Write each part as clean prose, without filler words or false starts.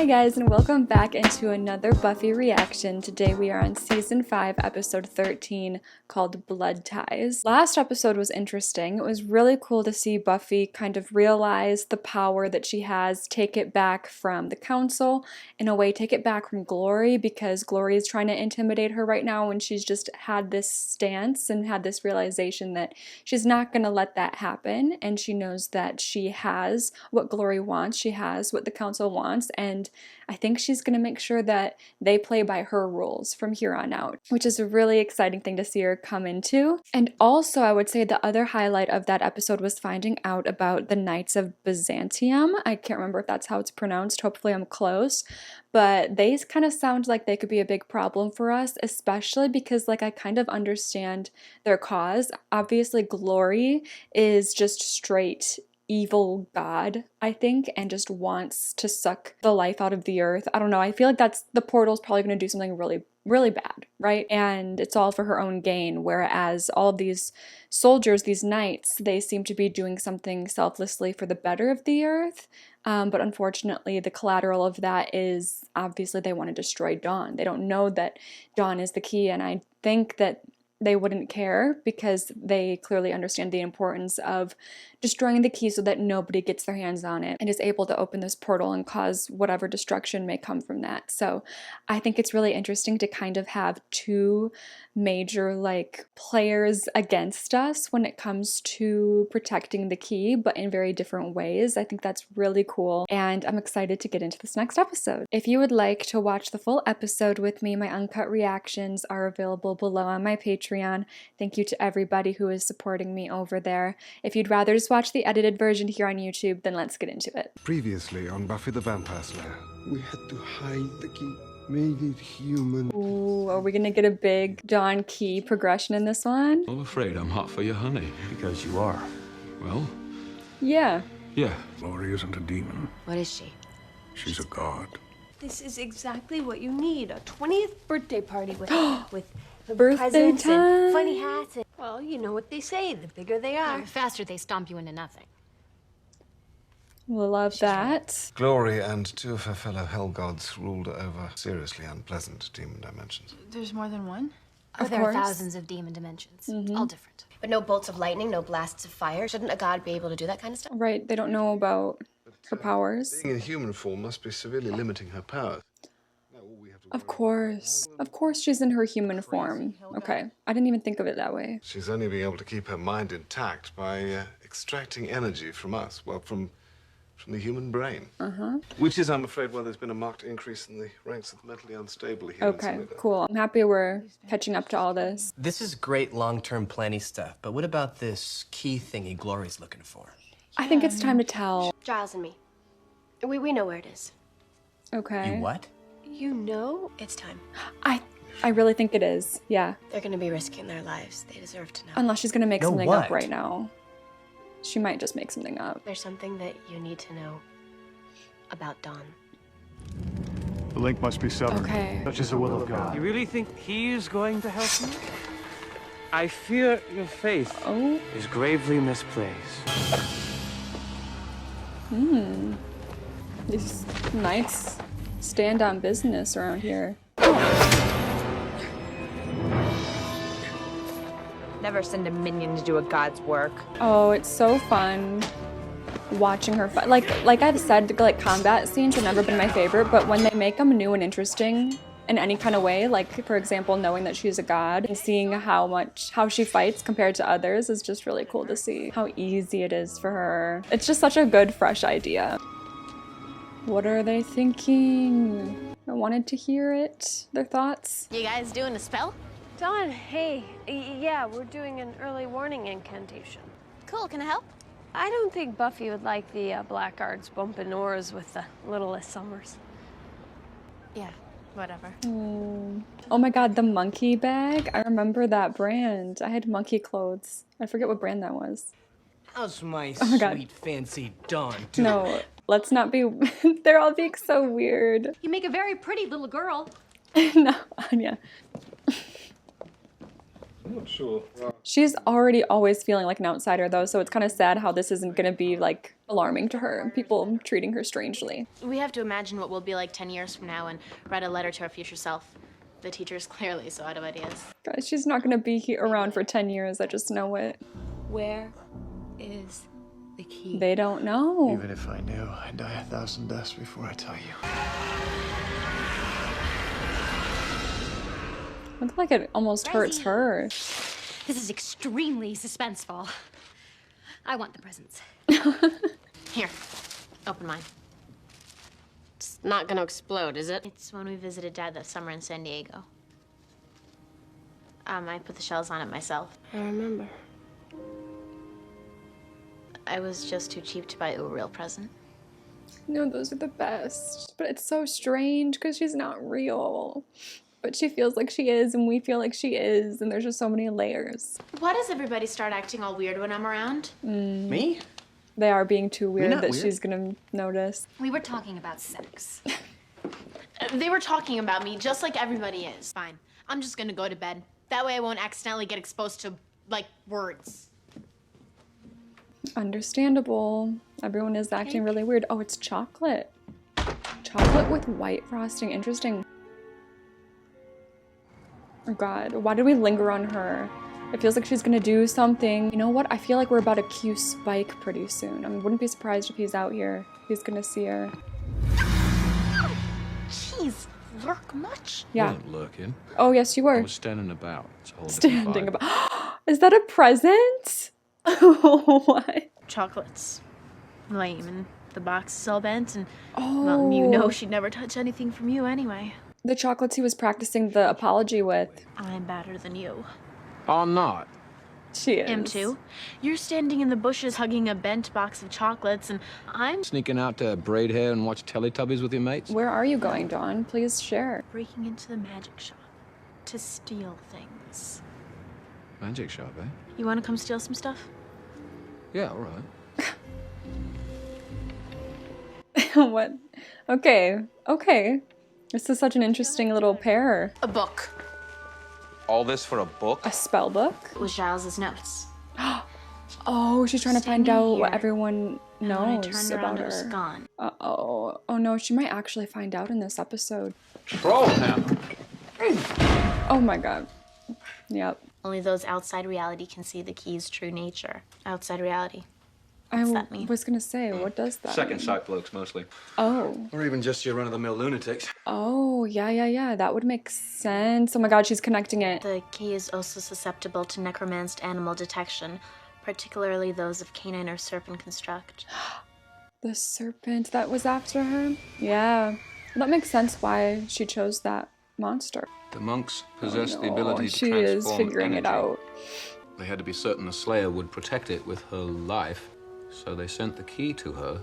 Hi guys, and welcome back into another Buffy reaction. Today we are on season 5, episode 13, called Blood Ties. Last episode was interesting. It was really cool to see Buffy kind of realize the power that she has, take it back from the council, in a way take it back from Glory, because Glory is trying to intimidate her right now, and she's just had this stance and had this realization that she's not going to let that happen, and she knows that she has what Glory wants, she has what the council wants, and I think she's going to make sure that they play by her rules from here on out, which is a really exciting thing to see her come into. And also, I would say the other highlight of that episode was finding out about the Knights of Byzantium. I can't remember if that's how it's pronounced. Hopefully I'm close. But they kind of sound like they could be a big problem for us, especially because, like, I kind of understand their cause. Obviously, Glory is just straight evil god, I think, and just wants to suck the life out of the earth. I don't know. I feel like the portal's probably going to do something really bad, right? And it's all for her own gain, whereas all of these soldiers, these knights, they seem to be doing something selflessly for the better of the earth. But unfortunately, the collateral of that is obviously they want to destroy Dawn. They don't know that Dawn is the key, and I think that they wouldn't care because they clearly understand the importance of destroying the key so that nobody gets their hands on it and is able to open this portal and cause whatever destruction may come from that. So I think it's really interesting to kind of have two major players against us when it comes to protecting the key, but in very different ways. I think that's really cool, and I'm excited to get into this next episode. If you would like to watch the full episode with me, my uncut reactions are available below on my Patreon. Thank you to everybody who is supporting me over there. If you'd rather just watch the edited version here on YouTube, then let's get into it. Previously on Buffy the Vampire Slayer. We had to hide the key, made it human. Ooh, are we gonna get a big Dawn key progression in this one? I'm afraid I'm hot for you, honey. Because you are. Well? Yeah. Yeah. Glory isn't a demon. What is she? She's a god. This is exactly what you need. A 20th birthday party with Birthday presents time. and funny hats. Well, you know what they say, the bigger they are. The faster they stomp you into nothing. We'll love that. Glory and two of her fellow hell gods ruled over seriously unpleasant demon dimensions. There's more than one? Oh, Of there course. are thousands of demon dimensions, all different. But no bolts of lightning, no blasts of fire. Shouldn't a god be able to do that kind of stuff? Right, they don't know about her powers. Being in human form must be severely limiting her powers. Now, all we have to Of worry course she's in her human form. Okay, I didn't even think of it that way. She's only being able to keep her mind intact by extracting energy from us, well, from the human brain. Which is, I'm afraid, why there's been a marked increase in the ranks of the mentally unstable humans. Okay, cool. I'm happy we're catching up to all this. This is great long-term planning stuff, but what about this key thingy Glory's looking for? I think it's time to tell. Giles and me. We know where it is. Okay. You what? You know it's time. I really think it is. Yeah. They're gonna be risking their lives. They deserve to know. Unless she's gonna make Know something up what? right now. She might just make something up. There's something that you need to know about Dawn. The link must be severed. Okay. Such is the will of God. You really think he is going to help me? I fear your faith Oh. is gravely misplaced. These knights stand on business around here. Never send a minion to do a god's work. Oh, it's so fun watching her fight. Like I've said, combat scenes have never been my favorite, but when they make them new and interesting in any kind of way, like for example, knowing that she's a god and seeing how she fights compared to others is just really cool to see. How easy it is for her. It's just such a good, fresh idea. What are they thinking? I wanted to hear it. Their thoughts. You guys doing a spell? Dawn, hey. Yeah, we're doing an early warning incantation. Cool, can I help? I don't think Buffy would like the blackguards bumping oars with the littlest Summers. Yeah, whatever. Oh my god, the monkey bag. I remember that brand. I had monkey clothes. I forget what brand that was. How's my my God. sweet fancy Dawn doing? No, let's not be. They're all being so weird. You make a very pretty little girl. No, Anya. I'm not sure. She's already always feeling like an outsider though, so it's kind of sad how this isn't gonna be like alarming to her and people treating her strangely. We have to imagine what we'll be like 10 years from now and write a letter to our future self. The teacher's clearly so out of ideas. Guys, she's not gonna be around for 10 years, I just know it. Where is the key? They don't know. Even if I knew, I'd die 1,000 deaths before I tell you. Looks like it almost hurts her. This is extremely suspenseful. I want the presents. Here, open mine. It's not gonna explode, is it? It's when we visited Dad that summer in San Diego. I put the shells on it myself. I remember. I was just too cheap to buy a real present. No, those are the best. But it's so strange because she's not real. But she feels like she is, and we feel like she is, and there's just so many layers. Why does everybody start acting all weird when I'm around? Me? They are being too weird not that weird. she's gonna notice. We were talking about sex. They were talking about me just like everybody is. Fine, I'm just gonna go to bed. That way I won't accidentally get exposed to, like, words. Understandable. Everyone is acting really weird. Oh, it's chocolate. Chocolate with white frosting. Interesting. Oh god, why did we linger on her? It feels like she's gonna do something. You know what? I feel like we're about to cue Spike pretty soon. I wouldn't be surprised if he's out here. He's gonna see her. Jeez, lurk much? Yeah. Wasn't lurking. Oh, yes, you I were. was standing about. It's a whole different Standing vibe. about. Is that a present? What? Chocolates. Lame, and the box is all bent, and Oh. well, you know she'd never touch anything from you anyway. The chocolates he was practicing the apology with. I'm better than you. I'm not. She is. Him too. You're standing in the bushes hugging a bent box of chocolates, and I'm Sneaking out to braid hair and watch Teletubbies with your mates? Where are you going, Dawn? Please share. breaking into the magic shop to steal things. Magic shop, eh? You want to come steal some stuff? Yeah, all right. What? Okay. Okay. This is such an interesting little pair. A book. All this for a book? A spell book? It was Giles's notes. Oh, she's trying to find Standing out what here, everyone And when I knows turned around, about it was her. gone. Uh-oh. Oh no, she might actually find out in this episode. Troll hammer. Oh my god. Yep. Only those outside reality can see the key's true nature. Outside reality. I What's that mean? was gonna say, what does that Second mean? sight blokes, mostly. Oh. Or even just your run-of-the-mill lunatics. Oh, yeah. That would make sense. Oh my god, she's connecting it. The key is also susceptible to necromanced animal detection, particularly those of canine or serpent construct. The serpent that was after her? Yeah. That makes sense why she chose that monster. The monks possess the No, ability to she transform is figuring it energy. out. They had to be certain the Slayer would protect it with her life, so they sent the key to her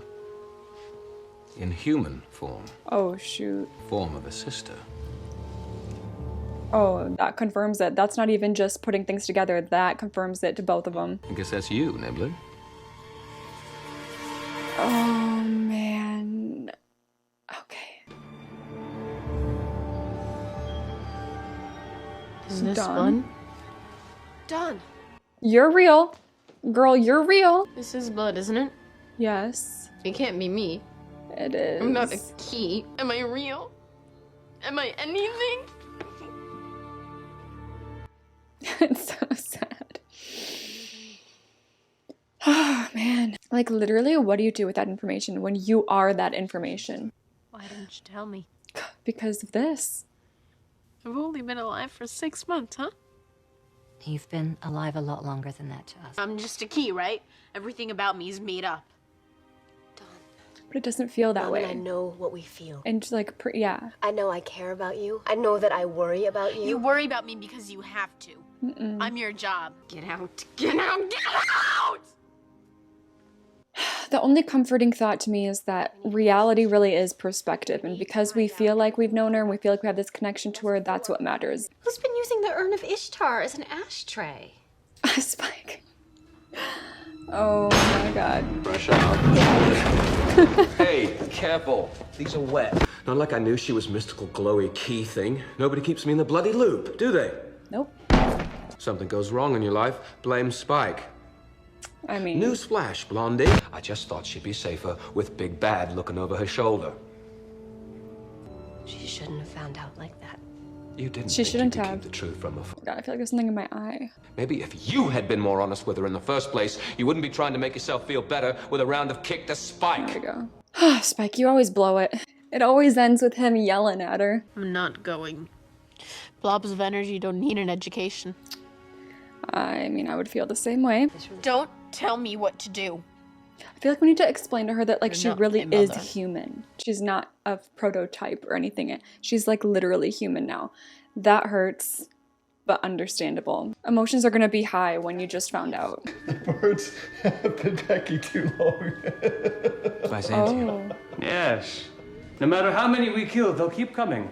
in human form. Oh, shoot. Form of a sister. Oh, that confirms it. That's not even just putting things together. That confirms it to both of them. I guess that's you, Nibbler. Oh, man. Okay. Is this Done. blood? Done. You're real. Girl, you're real. This is blood, isn't it? Yes, It can't be me. it is. I'm not a key. Am I real? Am I anything? It's so sad. Oh, man. Like, literally, what do you do with that information when you are that information? Why didn't you tell me? Because of this. I've only been alive for 6 months, huh? You've been alive a lot longer than that to us. I'm just a key, right? Everything about me is made up. But it doesn't feel that Mom way. and I know what we feel. And, like, yeah. I know I care about you. I know that I worry about you. You worry about me because you have to. I'm your job. Get out. Get out. Get out! The only comforting thought to me is that reality really is perspective. And because we feel like we've known her and we feel like we have this connection to her, that's what matters. Who's been using the urn of Ishtar as an ashtray? Spike. Oh my god. Brush out. Hey, careful. These are wet. Not like I knew she was mystical glowy key thing. Nobody keeps me in the bloody loop, do they? Nope. Something goes wrong in your life, blame Spike. I mean... Newsflash, Blondie. I just thought she'd be safer with Big Bad looking over her shoulder. She shouldn't have found out like that. You didn't She think shouldn't you could have. keep the truth from her. God, I feel like there's something in my eye. Maybe if you had been more honest with her in the first place, you wouldn't be trying to make yourself feel better with a round of kick to Spike. There we go. Spike, you always blow it. It always ends with him yelling at her. I'm not going. Blobs of energy don't need an education. I mean, I would feel the same way. Don't tell me what to do. I feel like we need to explain to her that, like, You're she not really my is mother. human. She's not a prototype or anything. She's, like, literally human now. That hurts, but understandable. Emotions are gonna be high when you just found out. The birds have been pecking too long. Oh. Yes. No matter how many we kill, they'll keep coming.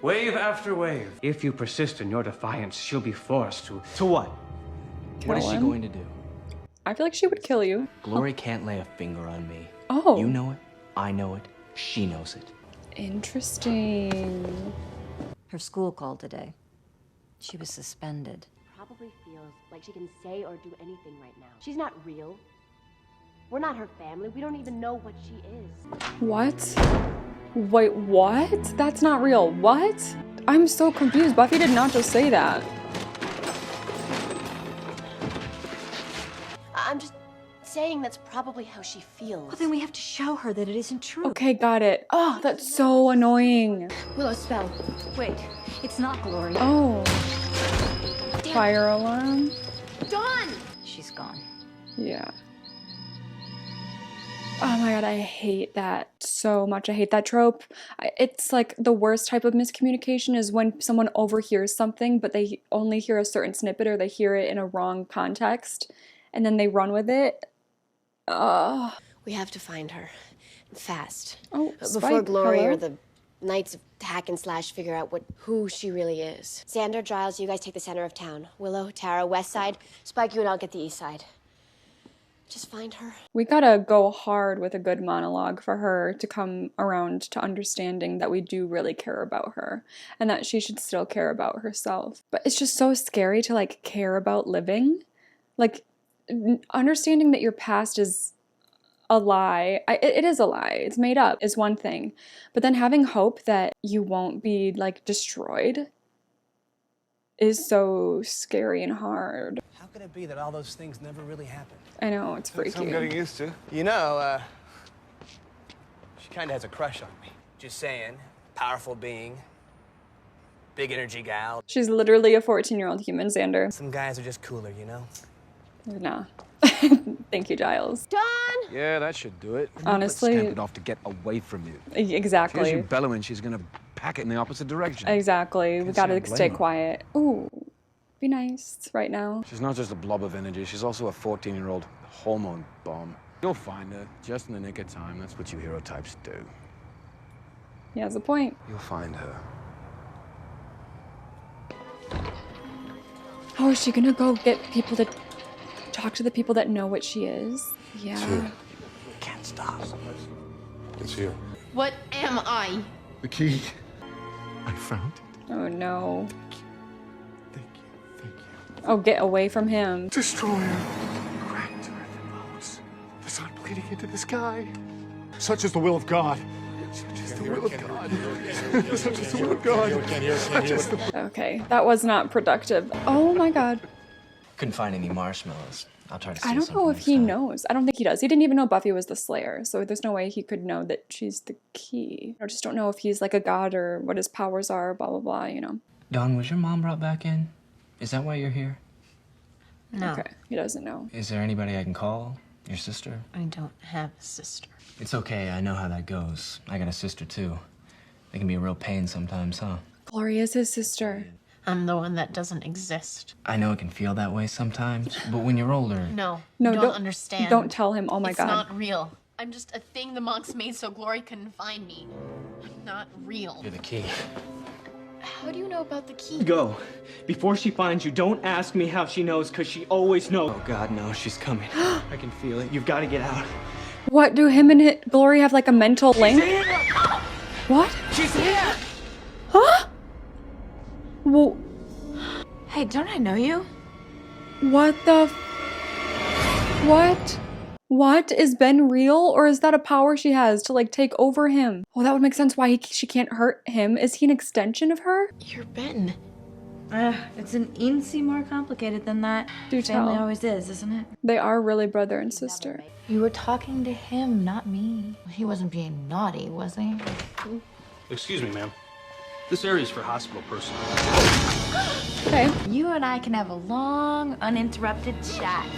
Wave after wave. If you persist in your defiance, she'll be forced to... To what? What is Kill she him? going to do? I feel like she would kill you. Glory can't lay a finger on me. Oh. You know it, I know it, she knows it. Interesting. Her school called today. She was suspended. Probably feels like she can say or do anything right now. She's not real. We're not her family. We don't even know what she is. What? Wait, what? That's not real. What? I'm so confused. Buffy did not just say that. I'm just saying that's probably how she feels. Well, then we have to show her that it isn't true. Okay, got it. Oh, that's so annoying. Willow, spell. Wait, it's not Glory. Oh. Fire alarm? Dawn! She's gone. Yeah. Oh my god, I hate that so much. I hate that trope. It's like the worst type of miscommunication is when someone overhears something, but they only hear a certain snippet or they hear it in a wrong context, and then they run with it. Ugh. We have to find her. Fast. Oh, Before Spike, Glory hello? or the Knights of Hack and Slash figure out who she really is. Xander, Giles, you guys take the center of town. Willow, Tara, west side. Spike, you and I'll get the east side. Just find her. We gotta go hard with a good monologue for her to come around to understanding that we do really care about her and that she should still care about herself. But it's just so scary to like care about living. Like understanding that your past is a lie. It is a lie. It's made up is one thing. But then having hope that you won't be like destroyed is so scary and hard. How could it be that all those things never really happened? I know, it's That's freaky. I'm getting used to. You know, she kind of has a crush on me. Just saying. Powerful being. Big energy gal. She's literally a 14-year-old human, Xander. Some guys are just cooler, you know? Nah. Thank you, Giles. Dawn! Yeah, that should do it. Honestly- Scampered off to get away from you. Exactly. Here's you bellowing, she's gonna pack it in the opposite direction. Exactly. We Can't gotta say I blame stay her. quiet. Ooh. Be nice right now. She's not just a blob of energy, she's also a 14-year-old hormone bomb. You'll find her, just in the nick of time. That's what you hero types do. He has a point. You'll find her. Oh, is she gonna go get people to talk to the people that know what she is? Yeah. Sure. Can't stop. It's here. What am I? The key. I found it. Oh no. Thank you. Oh, get away from him. Destroyer. Cracked earth and bones. The sun bleeding into the sky. Such is the will of God. Such is the will of God. Such is the will of God. Such is the... Okay, that was not productive. Oh my god. Couldn't find any marshmallows. I'll try to see I don't know something if next he time. knows. I don't think he does. He didn't even know Buffy was the Slayer, so there's no way he could know that she's the key. I just don't know if he's like a god or what his powers are, blah, blah, blah, you know. Dawn, was your mom brought back in? Is that why you're here? No. Okay, he doesn't know. Is there anybody I can call? Your sister? I don't have a sister. It's okay, I know how that goes. I got a sister too. They can be a real pain sometimes, huh? Glory is his sister. I'm the one that doesn't exist. I know it can feel that way sometimes, but when you're older... No, No, you don't understand. Don't tell him. Oh my It's god. not real. I'm just a thing the monks made so Glory couldn't find me. I'm not real. You're the key. How do you know about the key? Go. Before she finds you, don't ask me how she knows, because she always knows. Oh, God, no, she's coming. I can feel it. You've got to get out. What, do him and Glory have like a mental link? What? She's here! Huh? Well, Hey, Wait, don't I know you? What the What? What? Is Ben real, or is that a power she has to like take over him? Well, that would make sense why she can't hurt him. Is he an extension of her? You're Ben. It's an eensy more complicated than that. Do Family tell. always is, isn't it? They are really brother and sister. You were talking to him, not me. He wasn't being naughty, was he? Excuse me, ma'am. This area is for hospital personnel. Okay. You and I can have a long, uninterrupted chat.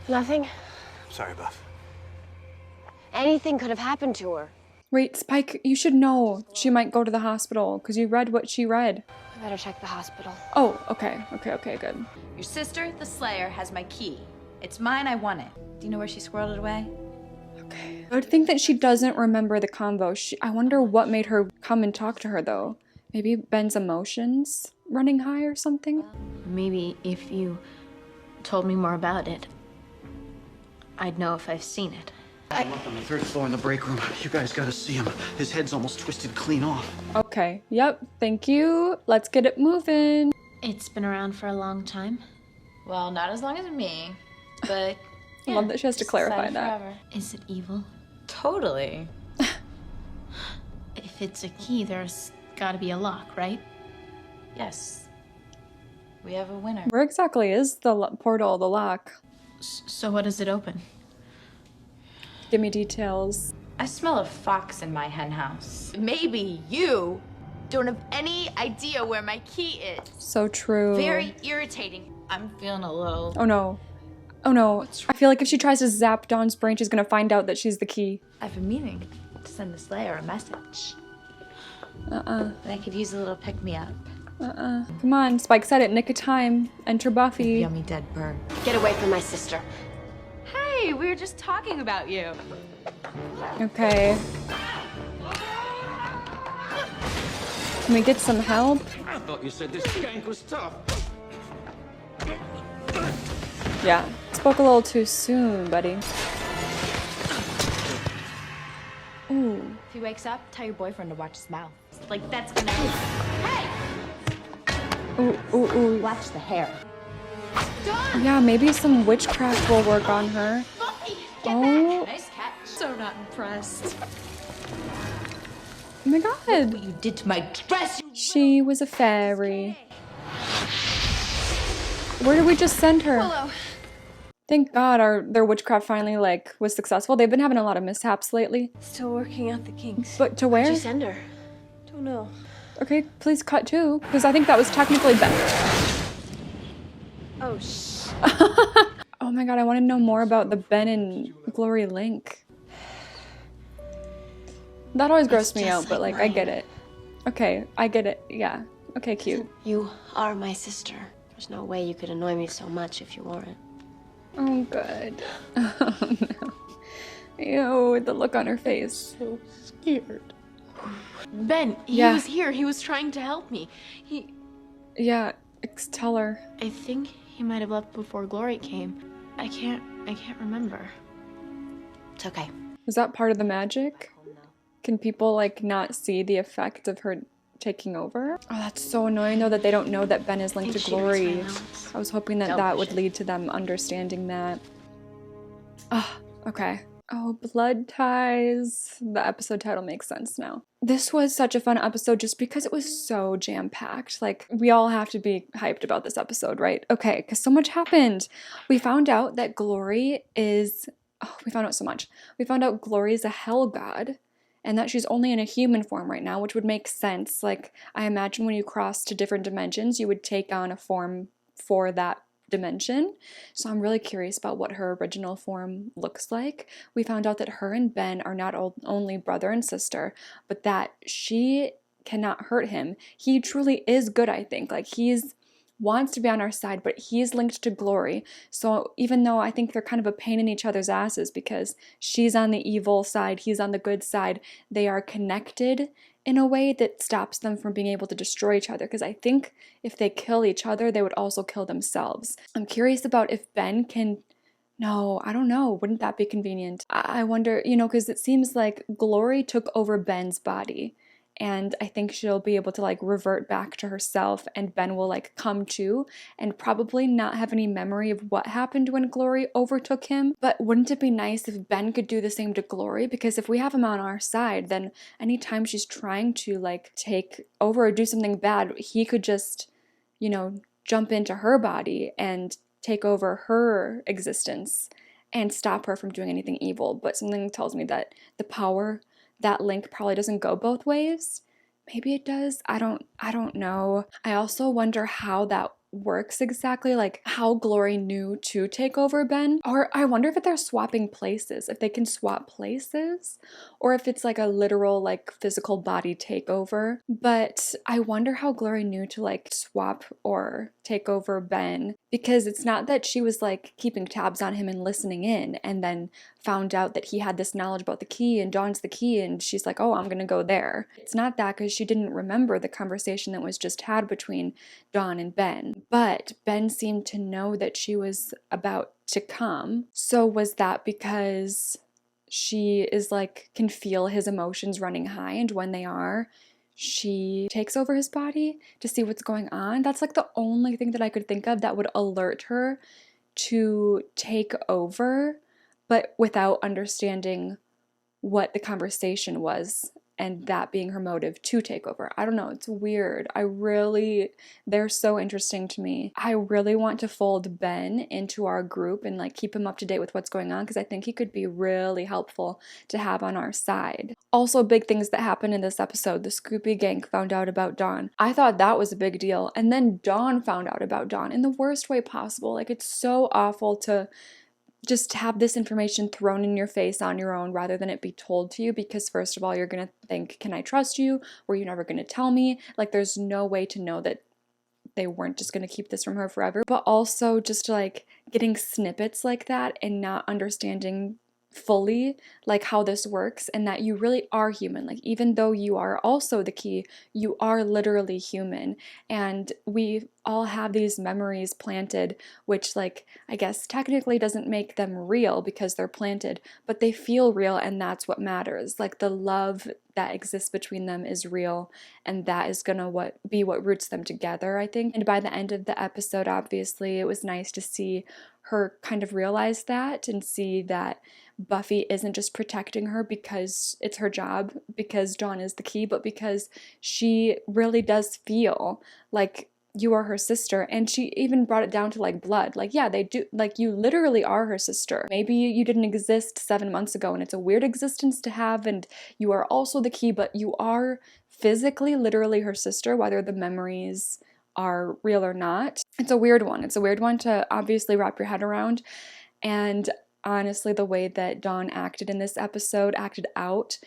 Nothing? Sorry, Buff. Anything could have happened to her. Wait, Spike, you should know she might go to the hospital because you read what she read. I better check the hospital. Oh, okay, good. Your sister, the Slayer, has my key. It's mine, I want it. Do you know where she squirreled it away? Okay. I would think that she doesn't remember the convo. I wonder what made her come and talk to her, though. Maybe Ben's emotions running high or something? Maybe if you told me more about it, I'd know if I've seen it. I'm up on the 3rd floor in the break room. You guys gotta see him. His head's almost twisted clean off. Okay, yep, thank you. Let's get it moving. It's been around for a long time. Well, not as long as me, but I love that she has to clarify that. Forever. Is it evil? Totally. If it's a key, there's gotta be a lock, right? Yes. We have a winner. Where exactly is the portal, the lock? So what does it open? Give me details. I smell a fox in my hen house. Maybe you don't have any idea where my key is. So true. Very irritating. I'm feeling a little... Oh no. Oh no. I feel like if she tries to zap Dawn's brain, she's gonna find out that she's the key. I've been meaning to send the Slayer a message. But I could use a little pick-me-up. Come on, Spike said it, nick of time. Enter Buffy. Yummy dead bird. Get away from my sister. Hey, we were just talking about you. Okay. Can we get some help? I thought you said this skank was tough. Yeah. Spoke a little too soon, buddy. Ooh. If he wakes up, tell your boyfriend to watch his mouth. Like, that's gonna Hey! Ooh. Watch the hair. Yeah, maybe some witchcraft will work on her. Oh. Nice catch. So not impressed. Oh my god. What you did to my dress, you... She was a fairy. Where did we just send her? Willow. Thank God their witchcraft finally was successful. They've been having a lot of mishaps lately. Still working out the kinks. But to where? Where'd you send her? Don't know. Okay, please cut too, because I think that was technically Ben. Oh, shh. Oh my god, I want to know more about the Ben and Glory link. That always grossed me out, but like, I get it. Okay, I get it, yeah. Okay, cute. You are my sister. There's no way you could annoy me so much if you weren't. Oh, good. Oh no. Ew, the look on her face. So scared. Ben, he Yeah. was here. He was trying to help me. Yeah, tell her. I think he might have left before Glory came. I can't remember. It's okay. Is that part of the magic? Can people like not see the effect of her taking over? Oh, that's so annoying though that they don't know that Ben is linked to Glory. I was hoping that that would lead to them understanding that. Ah, okay. Oh, blood ties. The episode title makes sense now. This was such a fun episode just because it was so jam-packed. Like, we all have to be hyped about this episode, right? Okay, because so much happened. We found out that Glory is... Oh, we found out so much. We found out Glory is a hell god, and that she's only in a human form right now, which would make sense. Like, I imagine when you cross to different dimensions, you would take on a form for that dimension. So I'm really curious about what her original form looks like. We found out that her and Ben are not only brother and sister, but that she cannot hurt him. He truly is good, I think. Like, wants to be on our side, but he's linked to Glory. So even though I think they're kind of a pain in each other's asses because she's on the evil side, he's on the good side, they are connected in a way that stops them from being able to destroy each other. Because I think if they kill each other, they would also kill themselves. I'm curious about if Ben can... No, I don't know. Wouldn't that be convenient? I wonder, because it seems like Glory took over Ben's body. and I think she'll be able to like revert back to herself, and Ben will like come to and probably not have any memory of what happened when Glory overtook him. But wouldn't it be nice if Ben could do the same to Glory? Because if we have him on our side, then anytime she's trying to like take over or do something bad, he could just, you know, jump into her body and take over her existence and stop her from doing anything evil. But something tells me that the power, that link probably doesn't go both ways. Maybe it does. I don't know. I also wonder how that works exactly, like how Glory knew to take over Ben. Or I wonder if they're swapping places, if they can swap places, or if it's like a literal like physical body takeover. But I wonder how Glory knew to like swap or take over Ben, because it's not that she was like keeping tabs on him and listening in and then found out that he had this knowledge about the key and Dawn's the key and she's like, oh, I'm gonna go there. It's not that, because she didn't remember the conversation that was just had between Dawn and Ben. But Ben seemed to know that she was about to come. So was that because she is like, can feel his emotions running high, and when they are, she takes over his body to see what's going on? That's like the only thing that I could think of that would alert her to take over, but without understanding what the conversation was and that being her motive to take over. I don't know, it's weird. They're so interesting to me. I really want to fold Ben into our group and like keep him up to date with what's going on, because I think he could be really helpful to have on our side. Also, big things that happened in this episode. The Scoopy Gang found out about Dawn. I thought that was a big deal. And then Dawn found out about Dawn in the worst way possible. Like, it's so awful to just have this information thrown in your face on your own rather than it be told to you, because first of all, you're gonna think, can I trust you? Were you never gonna tell me? Like, there's no way to know that they weren't just gonna keep this from her forever. But also just like getting snippets like that and not understanding fully like how this works, and that you really are human. Like, even though you are also the key, you are literally human, and we all have these memories planted, which like I guess technically doesn't make them real because they're planted, but they feel real, and that's what matters. Like, the love that exists between them is real, and that is gonna be what roots them together, I think. And by the end of the episode, obviously it was nice to see her kind of realize that and see that Buffy isn't just protecting her because it's her job, because Dawn is the key, but because she really does feel like you are her sister. And she even brought it down to like blood. Like, yeah, they do, like, you literally are her sister. Maybe you didn't exist 7 months ago and it's a weird existence to have, and you are also the key, but you are physically, literally her sister, whether the memories are real or not. It's a weird one. It's a weird one to obviously wrap your head around. And honestly, the way that Dawn acted in this episode, acted out,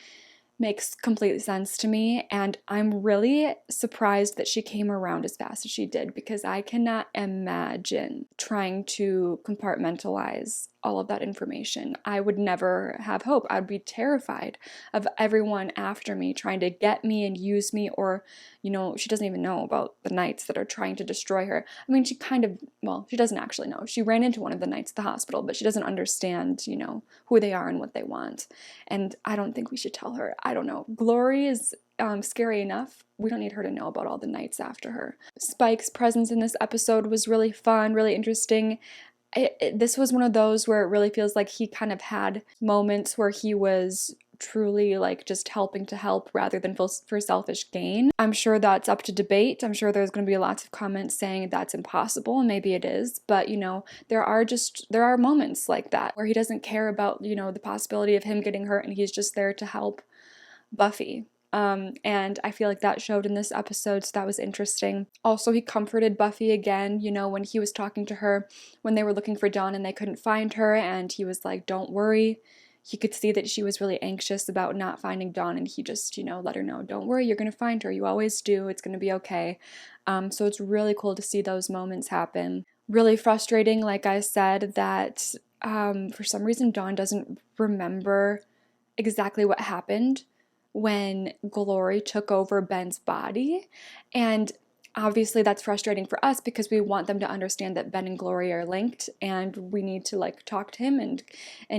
makes complete sense to me, and I'm really surprised that she came around as fast as she did, because I cannot imagine trying to compartmentalize all of that information. I would never have hope. I'd be terrified of everyone after me trying to get me and use me, or, you know, she doesn't even know about the knights that are trying to destroy her. I mean, she doesn't actually know. She ran into one of the knights at the hospital, but she doesn't understand, you know, who they are and what they want. And I don't think we should tell her. I don't know. Glory is scary enough. We don't need her to know about all the knights after her. Spike's presence in this episode was really fun, really interesting. This was one of those where it really feels like he kind of had moments where he was truly like just helping to help rather than for selfish gain. I'm sure that's up to debate. I'm sure there's going to be lots of comments saying that's impossible, and maybe it is, but you know, there are moments like that where he doesn't care about, you know, the possibility of him getting hurt, and he's just there to help Buffy. And I feel like that showed in this episode, so that was interesting. Also, he comforted Buffy again, you know, when he was talking to her when they were looking for Dawn and they couldn't find her, and he was like, don't worry. He could see that she was really anxious about not finding Dawn, and he just, you know, let her know, don't worry, you're gonna find her, you always do, it's gonna be okay. So it's really cool to see those moments happen. Really frustrating, like I said, that for some reason Dawn doesn't remember exactly what happened when Glory took over Ben's body, and obviously that's frustrating for us because we want them to understand that Ben and Glory are linked, and we need to like talk to him, and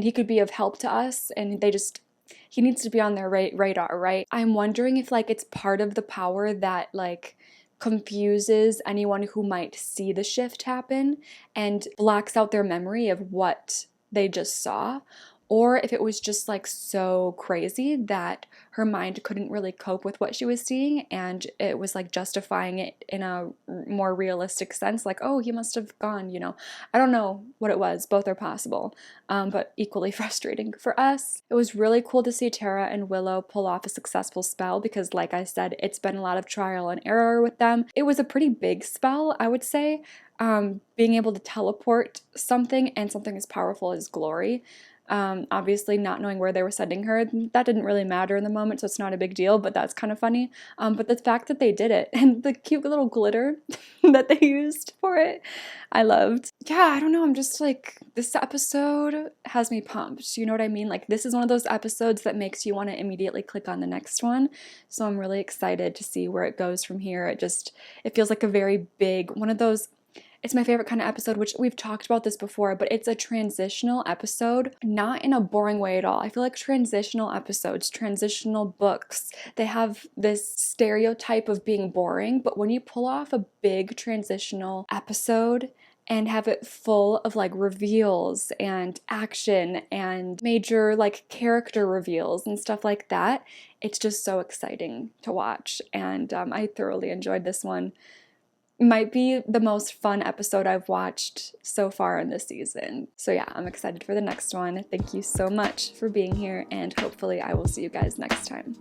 he could be of help to us, and they just he needs to be on their radar, right? I'm wondering if like it's part of the power that like confuses anyone who might see the shift happen and blacks out their memory of what they just saw, or if it was just like so crazy that her mind couldn't really cope with what she was seeing and it was like justifying it in a more realistic sense, like, oh, he must have gone, you know. I don't know what it was. Both are possible, but equally frustrating for us. It was really cool to see Tara and Willow pull off a successful spell because, like I said, it's been a lot of trial and error with them. It was a pretty big spell, I would say, being able to teleport something and something as powerful as glory. Obviously not knowing where they were sending her, that didn't really matter in the moment, so it's not a big deal, but that's kind of funny. But the fact that they did it and the cute little glitter that they used for it, I loved. Yeah, I don't know, I'm just like, this episode has me pumped, you know what I mean? Like, this is one of those episodes that makes you want to immediately click on the next one, so I'm really excited to see where it goes from here. It feels like a very big, one of those, it's my favorite kind of episode, which we've talked about this before, but it's a transitional episode, not in a boring way at all. I feel like transitional episodes, transitional books, they have this stereotype of being boring, but when you pull off a big transitional episode and have it full of like reveals and action and major like character reveals and stuff like that, it's just so exciting to watch. And I thoroughly enjoyed this one. Might be the most fun episode I've watched so far in this season. So yeah, I'm excited for the next one. Thank you so much for being here, and hopefully I will see you guys next time.